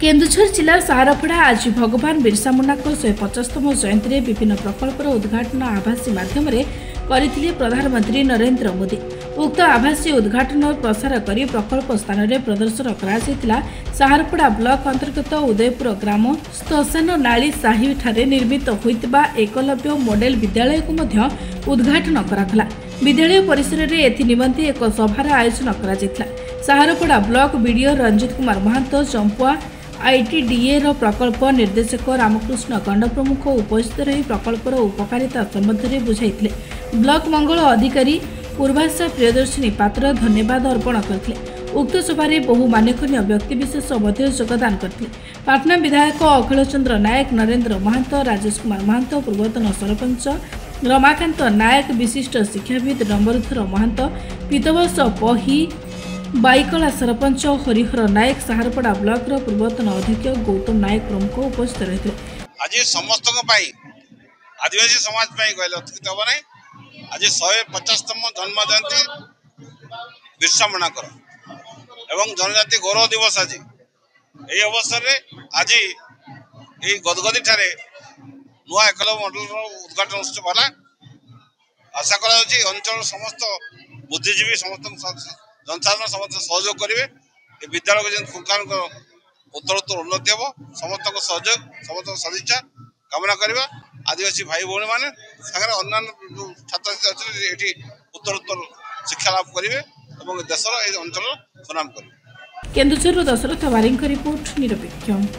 केन्दुझर जिला सारपड़ा आज भगवान बिरसा मुंडा 150तम जयंती में विभिन्न प्रकल्पर उद्घाटन आभासी माध्यम करथिले प्रधानमंत्री नरेंद्र मोदी। उक्त आभासी उद्घाटन और प्रसार कर प्रकल्प स्थान में प्रदर्शन करा सारपड़ा ब्लॉक अंतर्गत उदयपुर ग्राम श्मशान नाली साही ठारे निर्मित होइतिबा एकलव्य मॉडल विद्यालय को मध्य उद्घाटन करागला। विद्यालय परिसर में एथि निमंते एक सभार आयोजन करा। सारपड़ा ब्लॉक बीडीओ रंजित कुमार महंत चंपुआ आईटीडीए प्रकल्प निर्देशक रामकृष्ण गंड प्रमुख उपस्थित रही प्रकल्पर उपकारिता संबंध बुझाई। ब्लॉक मंगल अधिकारी पूर्वाशा प्रियदर्शिनी पात्र धन्यवाद अर्पण करते। उक्त सभारे बहु मान्यगण्य व्यक्तिविशेष योगदान करते। पाटना विधायक अखिल चंद्र नायक, नरेंद्र महंत, राजेश कुमार महंत, पूर्वतन सरपंच रमाकांत नायक, विशिष्ट शिक्षाविद डम्बरुधर महंत, पीतवर्ष पही बाईकला सरपंच हरिहर नायक, सारपड़ा ब्लॉक पूर्वतन अध्यक्ष गौतम नायक प्रमुख उपस्थित रहे। आज समस्त आदिवासी समाज कहले अत्युक्त हम ना। आज 150तम जन्म जयंती बिरसा मुंडा एवं जनजाति गौरव दिवस। आज यही अवसर में आज गदगदी ठारे नुआ एकलव्य मॉडल उद्घाटन उत्सव है। आशा करा अंचल समस्त बुद्धिजीवी समस्त जनसाधारण समस्त सहयोग करेंगे। विद्यालय को फुंकान उत्तरोत्तर उन्नति हम समस्त सहयोग समस्त सदिच्छा कामना करवा। आदिवासी भाई भौणी मैंने अन्य छात्र छात्री अच्छे उत्तरोत्तर शिक्षा लाभ करेंगे और देशर अंचल सुनाम करेंगे। केन्दुझर दशरथ वारिंग रिपोर्ट निरपेक्ष।